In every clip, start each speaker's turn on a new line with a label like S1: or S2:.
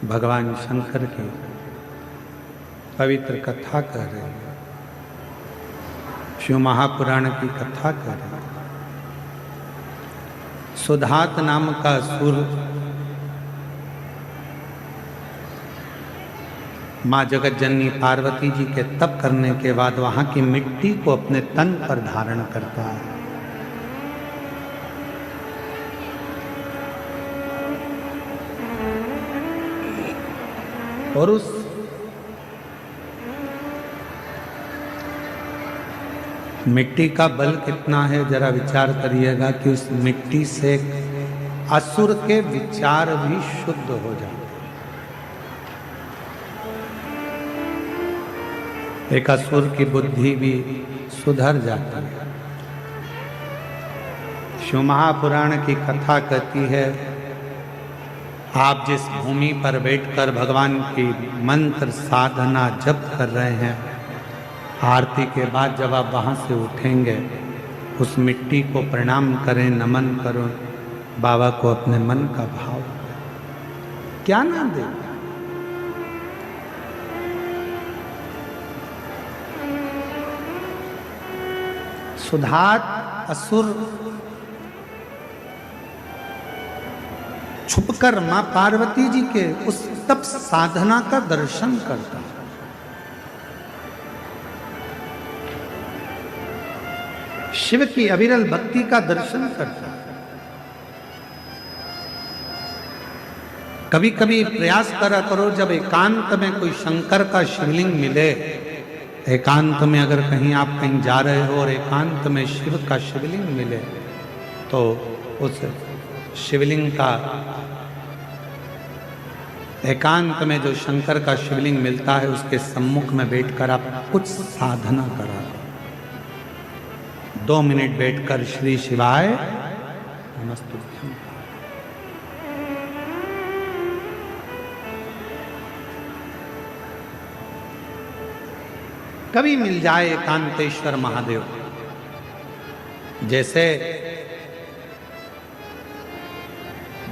S1: भगवान शंकर की पवित्र कथा कर रहे हैं, शिव महापुराण की कथा कर रहे हैं। सुधात नाम का असुर माँ जगत जननी पार्वती जी के तप करने के बाद वहां की मिट्टी को अपने तन पर धारण करता है। और उस मिट्टी का बल कितना है जरा विचार करिएगा कि उस मिट्टी से असुर के विचार भी शुद्ध हो जाते, एक असुर की बुद्धि भी सुधर जाती है। शिव महापुराण की कथा कहती है, आप जिस भूमि पर बैठकर भगवान की मंत्र साधना जप कर रहे हैं, आरती के बाद जब आप वहाँ से उठेंगे उस मिट्टी को प्रणाम करें, नमन करो, बाबा को अपने मन का भाव क्या ना दे। सुधात असुर छुपकर मां पार्वती जी के उस तप साधना का दर्शन करता है। शिव की अविरल भक्ति का दर्शन करता है। कभी कभी प्रयास करा करो, जब एकांत में कोई शंकर का शिवलिंग मिले, एकांत में अगर कहीं आप कहीं जा रहे हो और एकांत में शिव का शिवलिंग मिले, तो उस शिवलिंग का एकांत में जो शंकर का शिवलिंग मिलता है उसके सम्मुख में बैठकर आप कुछ साधना करा, 2 मिनट बैठकर श्री शिवाय नमस्तुभ्यं। कभी मिल जाए एकांतेश्वर महादेव, जैसे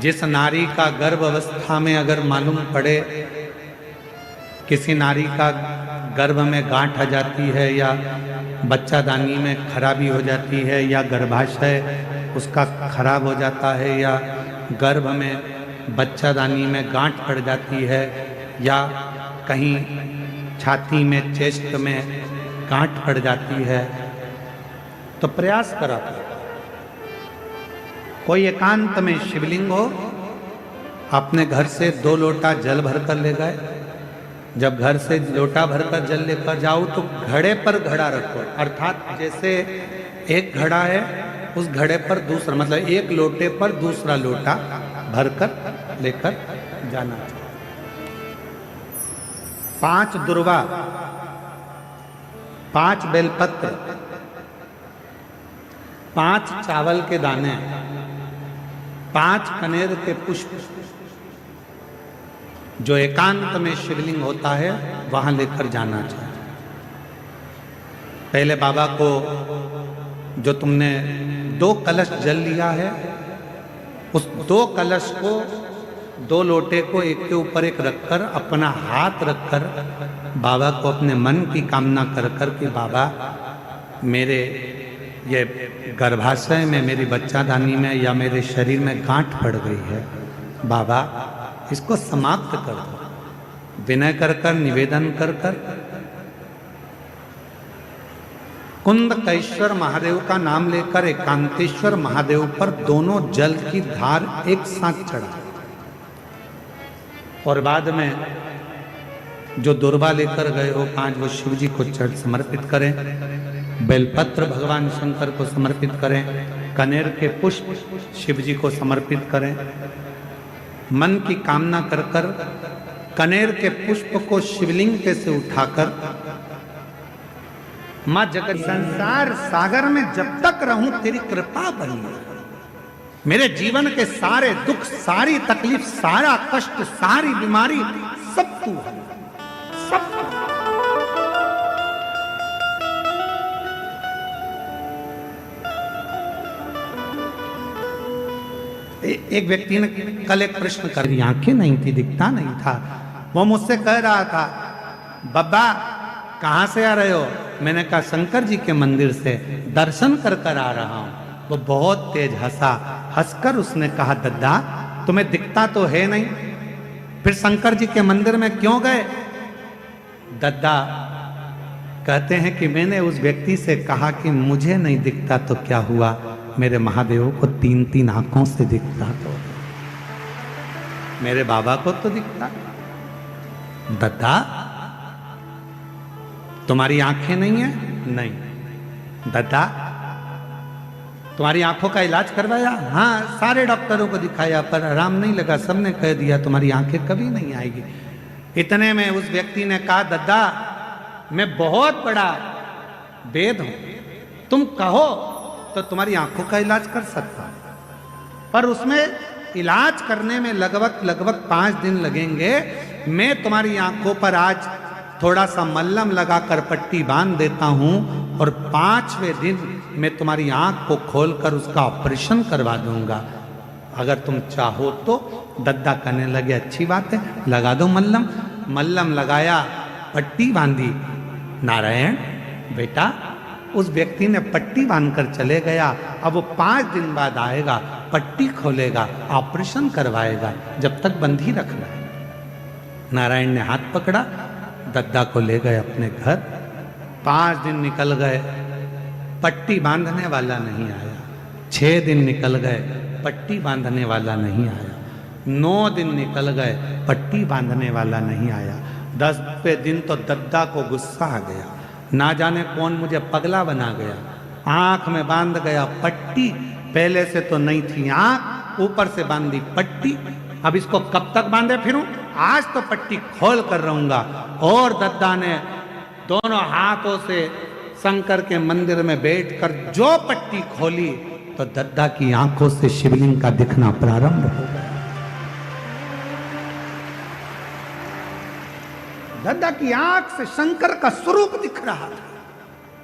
S1: जिस नारी का गर्भ अवस्था में अगर मालूम पड़े किसी नारी का गर्भ में गांठ आ जाती है, या बच्चादानी में खराबी हो जाती है, या गर्भाशय उसका खराब हो जाता है, या गर्भ में बच्चादानी में गांठ पड़ जाती है, या कहीं छाती में चेस्ट में गांठ पड़ जाती है, तो प्रयास करा कोई एकांत में शिवलिंग हो, अपने घर से 2 लोटा जल भरकर ले गए। जब घर से लोटा भरकर जल लेकर जाओ तो घड़े पर घड़ा रखो, अर्थात जैसे एक घड़ा है उस घड़े पर दूसरा, मतलब एक लोटे पर दूसरा लोटा भरकर लेकर जाना चाहिए। 5 दुर्वा, 5 बेलपत्र, 5 चावल के दाने, 5 कनेर के पुष्प, जो एकांत में शिवलिंग होता है वहां लेकर जाना चाहिए। पहले बाबा को जो तुमने 2 कलश जल लिया है, उस 2 कलश को 2 लोटे को एक के ऊपर एक रखकर, अपना हाथ रखकर बाबा को अपने मन की कामना कर कर कि बाबा मेरे ये गर्भाशय में, मेरी बच्चादानी में या मेरे शरीर में गांठ पड़ गई है, बाबा इसको समाप्त कर दो। विनय कर कर, निवेदन कर कर कुंदकेश्वर महादेव का नाम लेकर एकांतेश्वर महादेव पर दोनों जल की धार एक साथ चढ़ा, और बाद में जो दुर्वा लेकर गए हो 5 वो शिव जी को समर्पित करें, बेलपत्र भगवान शंकर को समर्पित करें, कनेर के पुष्प शिव जी को समर्पित करें। मन की कामना कर कर कनेर के पुष्प को शिवलिंग पे से उठाकर मां जगत संसार सागर में जब तक रहूं तेरी कृपा बनी, मेरे जीवन के सारे दुख, सारी तकलीफ, सारा कष्ट, सारी बीमारी सब तू है, सब तू। एक व्यक्ति ने कल एक प्रश्न कर दिया, आंखें नहीं थी, दिखता नहीं था। वो मुझसे कह रहा था, बब्बा कहाँ से आ रहे हो? मैंने कहा शंकर जी के मंदिर से दर्शन कर कर आ रहा हूं। वो बहुत तेज हंसा, हंसकर उसने कहा, दद्दा तुम्हें दिखता तो है नहीं, फिर शंकर जी के मंदिर में क्यों गए? दद्दा कहते हैं कि मैंने उस व्यक्ति से कहा कि मुझे नहीं दिखता तो क्या हुआ, मेरे महादेव को 3-3 आंखों से दिखता, तो मेरे बाबा को तो दिखता। दद्दा तुम्हारी आंखें नहीं है? नहीं। दद्दा तुम्हारी आंखों का इलाज करवाया? हाँ, सारे डॉक्टरों को दिखाया पर आराम नहीं लगा, सबने कह दिया तुम्हारी आंखें कभी नहीं आएगी। इतने में उस व्यक्ति ने कहा, दद्दा मैं बहुत बड़ा वेद हूं, तुम कहो तो तुम्हारी आंखों का इलाज कर सकता हूं, पर उसमें इलाज करने में लगभग 5 दिन लगेंगे। मैं तुम्हारी आंखों पर आज थोड़ा सा मल्लम लगाकर पट्टी बांध देता हूं और 5वें दिन मैं तुम्हारी आंख को खोलकर उसका ऑपरेशन करवा दूंगा, अगर तुम चाहो तो। दद्दा कहने लगे, अच्छी बात है, लगा दो मल्लम। मल्लम लगाया, पट्टी बांधी। नारायण बेटा, उस व्यक्ति ने पट्टी बांधकर चले गया। अब वो 5 दिन बाद आएगा, पट्टी खोलेगा, ऑपरेशन करवाएगा, जब तक बंधी रखना है। नारायण ने हाथ पकड़ा, दद्दा को ले गए अपने घर। 5 दिन निकल गए, पट्टी बांधने वाला नहीं आया। 6 दिन निकल गए, पट्टी बांधने वाला नहीं आया। 9 दिन निकल गए, पट्टी बांधने वाला नहीं आया। 10वें दिन तो दद्दा को गुस्सा आ गया, ना जाने कौन मुझे पगला बना गया, आंख में बांध गया पट्टी। पहले से तो नहीं थी आंख, ऊपर से बांधी पट्टी। अब इसको कब तक बांधे फिरूं? आज तो पट्टी खोल कर रहूंगा। और दद्दा ने दोनों हाथों से शंकर के मंदिर में बैठकर जो पट्टी खोली तो दद्दा की आंखों से शिवलिंग का दिखना प्रारंभ हो गया। दद्दा की आंख से शंकर का स्वरूप दिख रहा था।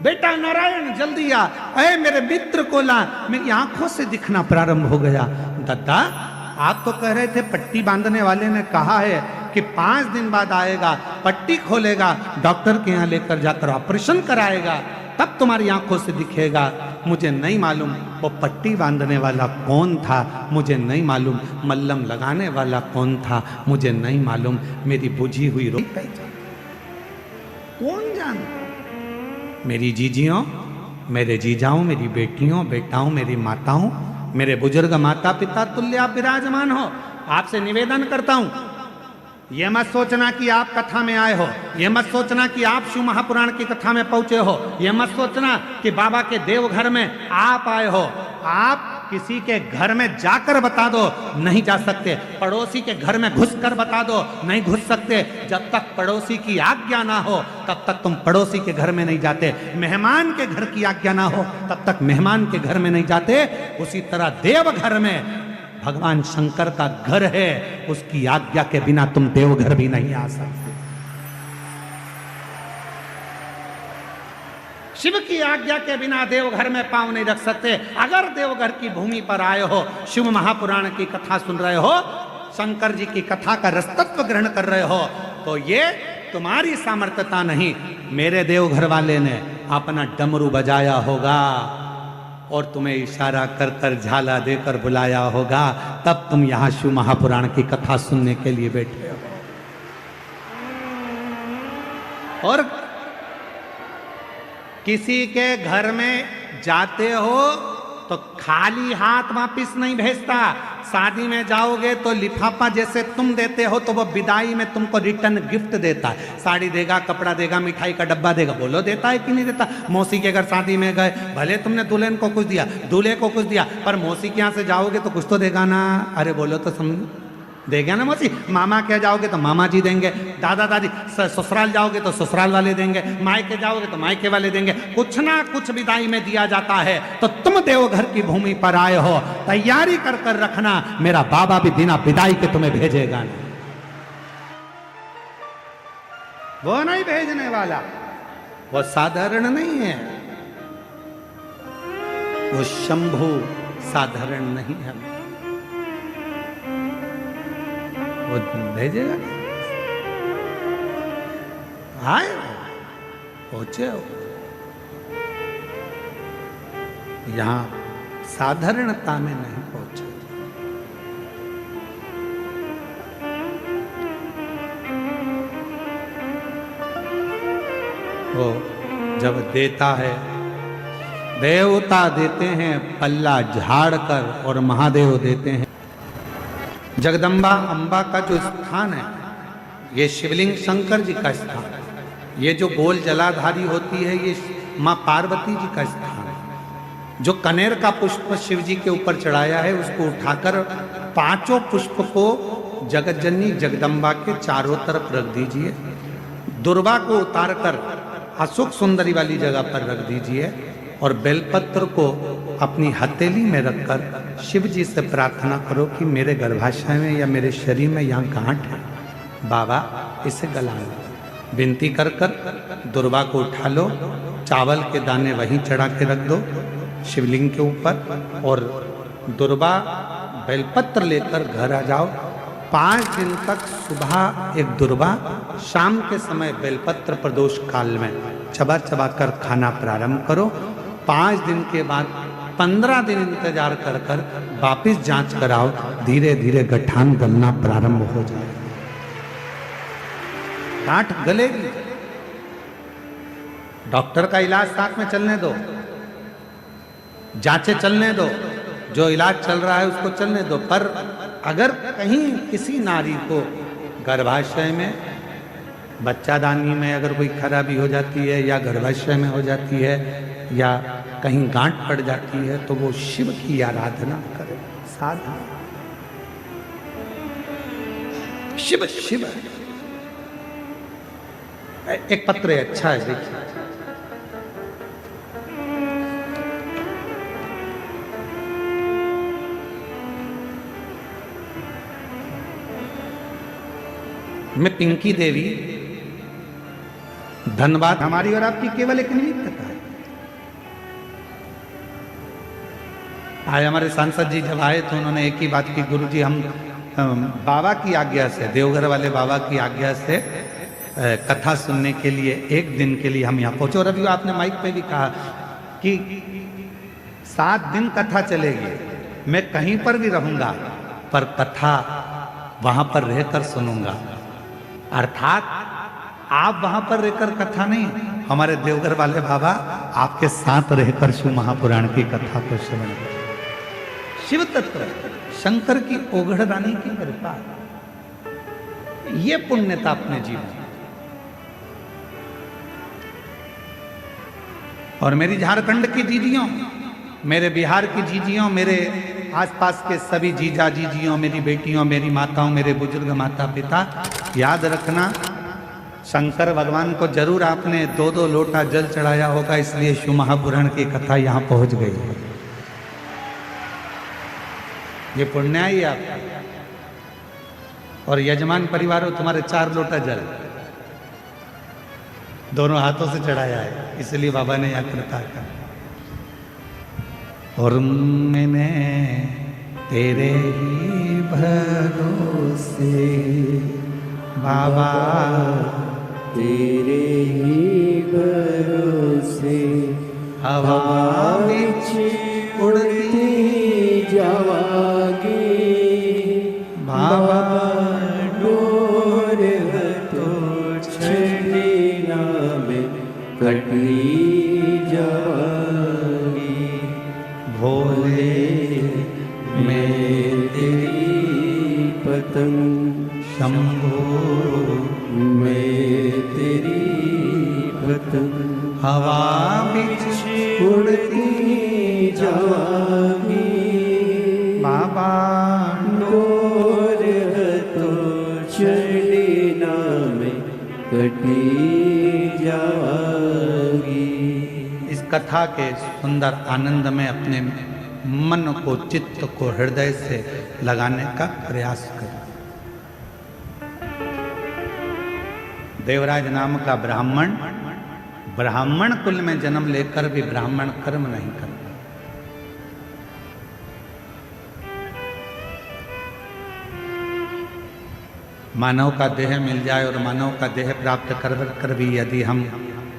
S1: बेटा नारायण जल्दी आ, अरे मेरे मित्र को ला, मेरी आंखों से दिखना प्रारंभ हो गया। दद्दा आप तो कह रहे थे, पट्टी बांधने वाले ने कहा है कि 5 दिन बाद आएगा, पट्टी खोलेगा, डॉक्टर के यहाँ लेकर जाकर ऑपरेशन कराएगा, तब तुम्हारी आंखों से दिखेगा। मुझे नहीं मालूम वो पट्टी बांधने वाला कौन था, मुझे नहीं मालूम मल्लम लगाने वाला कौन था, मुझे नहीं मालूम। मेरी बुझी हुई रोटी पहचान कौन जान? मेरी जीजियों, मेरे जीजाओं, मेरी बेटियों, बेटाओं, मेरी माताओं, मेरे बुजुर्ग माता पिता तुल्य आप विराजमान हो। आपसे निवेदन करता हूं, ये मत सोचना कि आप कथा में आए हो, ये मत सोचना कि आप शिव महापुराण की कथा में पहुंचे हो, ये मत सोचना कि बाबा के देवघर में आप आए हो। आप किसी के घर में जाकर बता दो, नहीं जा सकते। पड़ोसी के घर में घुसकर बता दो, नहीं घुस सकते। जब तक पड़ोसी की आज्ञा ना हो तब तक तुम पड़ोसी के घर में नहीं जाते। मेहमान के घर की आज्ञा ना हो तब तक मेहमान के घर में नहीं जाते। उसी तरह देवघर में भगवान शंकर का घर है, उसकी आज्ञा के बिना तुम देवघर भी नहीं आ सकते। शिव की आज्ञा के बिना देवघर में पांव नहीं रख सकते। अगर देवघर की भूमि पर आए हो, शिव महापुराण की कथा सुन रहे हो, शंकर जी की कथा का रसतत्व ग्रहण कर रहे हो, तो ये तुम्हारी सामर्थ्यता नहीं, मेरे देवघर वाले ने अपना डमरू बजाया होगा और तुम्हें इशारा कर कर झाला देकर बुलाया होगा, तब तुम यहां शिव महापुराण की कथा सुनने के लिए बैठे हो। और किसी के घर में जाते हो तो खाली हाथ वापिस नहीं भेजता। शादी में जाओगे तो लिफाफा जैसे तुम देते हो तो वो विदाई में तुमको रिटर्न गिफ्ट देता है। साड़ी देगा, कपड़ा देगा, मिठाई का डब्बा देगा। बोलो देता है कि नहीं देता? मौसी के घर शादी में गए, भले तुमने दुल्हन को कुछ दिया, दूल्हे को कुछ दिया, पर मौसी के यहाँ से जाओगे तो कुछ तो देगा ना। अरे बोलो तो समझो, देगा ना मौसी। मामा के जाओगे तो मामा जी देंगे, दादा दादी। ससुराल जाओगे तो ससुराल वाले देंगे, मायके जाओगे तो मायके वाले देंगे। कुछ ना कुछ विदाई में दिया जाता है। तो तुम देवघर की भूमि पर आए हो, तैयारी कर कर रखना, मेरा बाबा भी बिना विदाई के तुम्हें भेजेगा नहीं। वो नहीं भेजने वाला, वो साधारण नहीं है, वो शंभु साधारण नहीं है। वो भेजेगा। आए पहुंचे हो, यहां साधारणता में नहीं पहुंचे। वो जब देता है, देवता देते हैं पल्ला झाड़ कर और महादेव देते हैं। जगदम्बा अम्बा का जो स्थान है, ये शिवलिंग शंकर जी का स्थान है। ये जो गोल जलाधारी होती है, ये माँ पार्वती जी का स्थान है। जो कनेर का पुष्प शिव जी के ऊपर चढ़ाया है, उसको उठाकर पांचों पुष्प को जगत जननी जगदम्बा के चारों तरफ रख दीजिए। दुर्वा को उतारकर अशोक सुंदरी वाली जगह पर रख दीजिए और बेलपत्र को अपनी हथेली में रखकर शिव जी से प्रार्थना करो कि मेरे गर्भाशय में या मेरे शरीर में यहाँ गांठ है, बाबा इसे गला लो। विनती कर कर दुर्वा को उठा लो, चावल के दाने वहीं चढ़ा के रख दो शिवलिंग के ऊपर, और दुर्वा बेलपत्र लेकर घर आ जाओ। 5 दिन तक सुबह एक दुर्वा, शाम के समय बेलपत्र प्रदोष काल में चबा चबा कर खाना प्रारंभ करो। 5 दिन के बाद 15 दिन इंतजार कर कर वापिस जांच कराओ, धीरे धीरे गठान गलना प्रारंभ हो जाए। गांठ गलेगी, डॉक्टर का इलाज साथ में चलने दो, जांचें चलने दो, जो इलाज चल रहा है उसको चलने दो। पर अगर कहीं किसी नारी को गर्भाशय में, बच्चादानी में अगर कोई खराबी हो जाती है या गर्भाशय में हो जाती है या कहीं गांठ पड़ जाती है, तो वो शिव की आराधना करे, साधना। शिव शिव एक पत्र है, अच्छा है, देखिए। मैं पिंकी देवी, धन्यवाद। हमारी और आपकी केवल एक निमित्त कथा है। आज हमारे सांसद जी जब आए तो उन्होंने एक ही बात की, गुरुजी हम बाबा की आज्ञा से, देवघर वाले बाबा की आज्ञा से कथा सुनने के लिए 1 दिन के लिए हम यहाँ पहुंचे। और अभी आपने माइक पे भी कहा कि 7 दिन कथा चलेगी, मैं कहीं पर भी रहूंगा पर कथा वहां पर रहकर सुनूंगा। अर्थात आप वहां पर रहकर कथा नहीं, हमारे देवघर वाले बाबा आपके साथ रहकर शिव महापुराण की कथा को श्रवण करें। शिव तत्व शंकर की ओघड़ रानी की कृपा, ये पुण्यता अपने जीवन। और मेरी झारखंड की दीदियों, मेरे बिहार की जीजियों, मेरे आसपास के सभी जीजा जीजियों, मेरी बेटियों, मेरी माताओं, मेरे बुजुर्ग माता पिता, याद रखना शंकर भगवान को जरूर आपने 2-2 लोटा जल चढ़ाया होगा, इसलिए शिव महापुराण की कथा यहाँ पहुँच गई है। ये पुण्य ही आपका। और यजमान परिवारों, तुम्हारे 4 लोटा जल दोनों हाथों से चढ़ाया है, इसलिए बाबा ने यह कृपा कर। और मैंने तेरे ही भरोसे बाबा,
S2: तेरे ही भरोसे हवा विच उड़ती जावागी बाबा, डोर तो छड़ीना में कटली जावागी। भोले मैं तेरी पतंग, शंभो मैं तेरी पतंग, हवा बिच उड़ती जावागी बाबा, डोर तो चढ़ीना में कटी जावागी।
S1: इस कथा के सुंदर आनंद में अपने मन को, चित्त को हृदय से लगाने का प्रयास करें। देवराज नाम का ब्राह्मण, ब्राह्मण कुल में जन्म लेकर भी ब्राह्मण कर्म नहीं करता। मानव का देह मिल जाए और मानव का देह प्राप्त कर भी यदि हम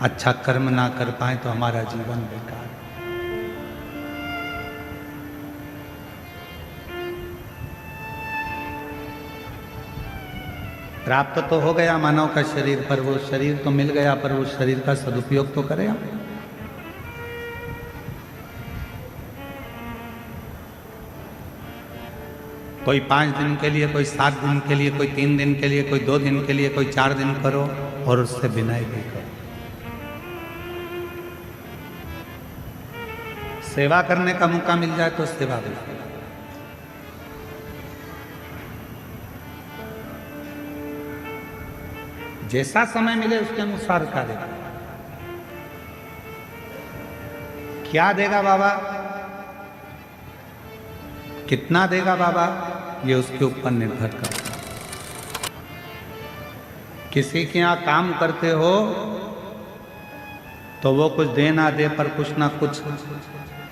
S1: अच्छा कर्म ना कर पाए तो हमारा जीवन बेकार। प्राप्त तो हो गया मानव का शरीर, पर वो शरीर तो मिल गया, पर वो शरीर का सदुपयोग तो करें हम। कोई 5 दिन के लिए, कोई 7 दिन के लिए, कोई 3 दिन के लिए, कोई 2 दिन के लिए, कोई 4 दिन करो और उससे विनय भी करो। सेवा करने का मौका मिल जाए तो सेवा भी करो। जैसा समय मिले उसके अनुसार कार्य करो। क्या देगा बाबा, कितना देगा बाबा, ये उसके ऊपर निर्भर करता है। किसी के यहाँ काम करते हो तो वो कुछ दे ना दे, पर कुछ ना कुछ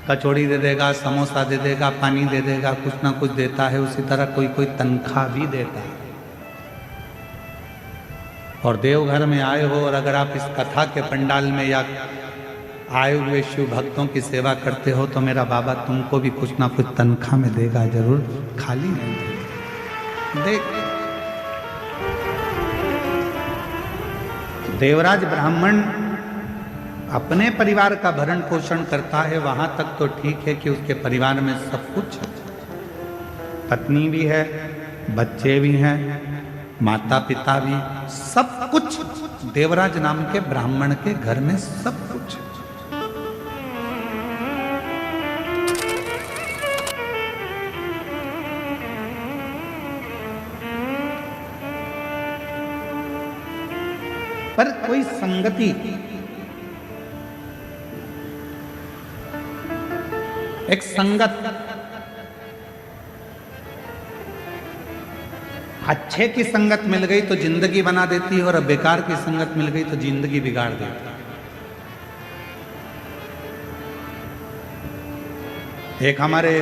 S1: कचौड़ी दे देगा, समोसा दे देगा, पानी दे देगा, कुछ ना कुछ देता है। उसी तरह कोई कोई तनख्वाह भी देता है। और देवघर में आए हो और अगर आप इस कथा के पंडाल में या आए हुए शिव भक्तों की सेवा करते हो तो मेरा बाबा तुमको भी कुछ ना कुछ तनख्वाह में देगा जरूर, खाली नहीं देगा। देख, देवराज ब्राह्मण अपने परिवार का भरण पोषण करता है, वहां तक तो ठीक है कि उसके परिवार में सब कुछ है। पत्नी भी है, बच्चे भी हैं, माता पिता भी, सब कुछ देवराज नाम के ब्राह्मण के घर में सब कुछ। पर कोई संगति, एक संगत, अच्छे की संगत मिल गई तो जिंदगी बना देती है, और बेकार की संगत मिल गई तो जिंदगी बिगाड़ देती है। एक हमारे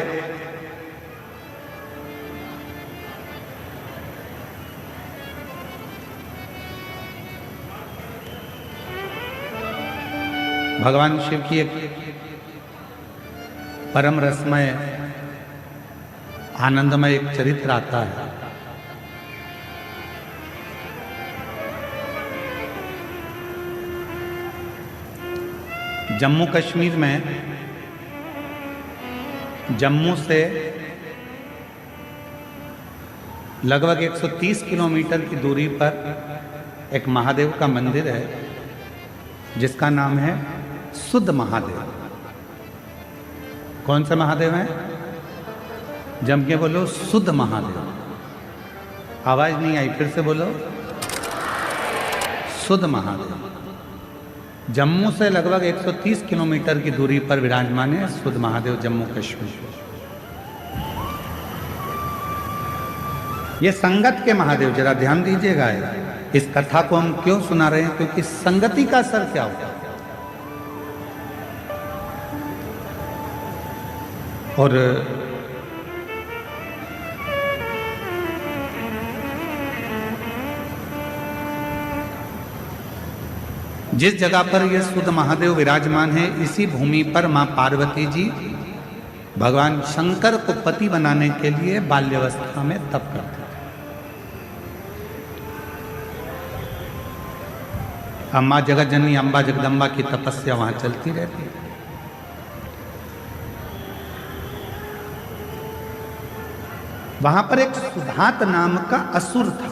S1: भगवान शिव की एक परम रसमय आनंदमय एक चरित्र आता है। जम्मू कश्मीर में, जम्मू से लगभग 130 किलोमीटर की दूरी पर एक महादेव का मंदिर है जिसका नाम है सुध महादेव। कौन सा महादेव है? जम के बोलो, सुध महादेव। आवाज नहीं आई, फिर से बोलो, सुध महादेव। जम्मू से लगभग 130 किलोमीटर की दूरी पर विराजमान है सुध महादेव, जम्मू कश्मीर। ये संगत के महादेव, जरा ध्यान दीजिएगा। इस कथा को हम क्यों सुना रहे हैं? क्योंकि संगति का असर क्या होता है। और जिस जगह पर यह सुध महादेव विराजमान है, इसी भूमि पर मां पार्वती जी भगवान शंकर को पति बनाने के लिए बाल्यावस्था में तप करते थे। अम्मा जगत जननी अम्बा जगदम्बा की तपस्या वहां चलती रहती है। वहां पर एक सुधात नाम का असुर था,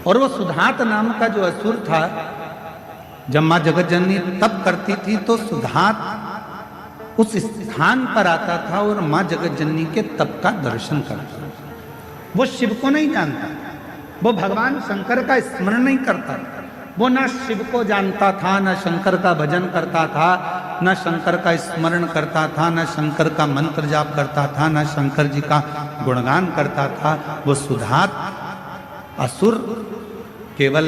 S1: और वो सुधात नाम का जो असुर था, जब मां जगत जननी तप करती थी तो सुधात उस स्थान पर आता था और मां जगत जननी के तप का दर्शन करता था। वो शिव को नहीं जानता, वो भगवान शंकर का स्मरण नहीं करता, वो ना शिव को जानता था, ना शंकर का भजन करता था, ना शंकर का स्मरण करता था, ना शंकर का मंत्र जाप करता था, ना शंकर जी का गुणगान करता था। वो सुधात असुर केवल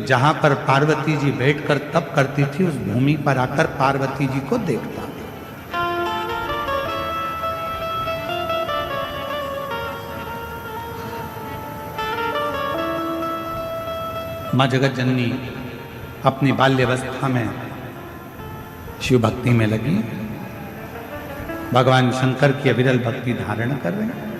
S1: जहां पर पार्वती जी बैठकर तप करती थी उस भूमि पर आकर पार्वती जी को देखता। माँ जगत जननी अपनी बाल्यावस्था में शिव भक्ति में लगी, भगवान शंकर की अविरल भक्ति धारण कर रहे हैं।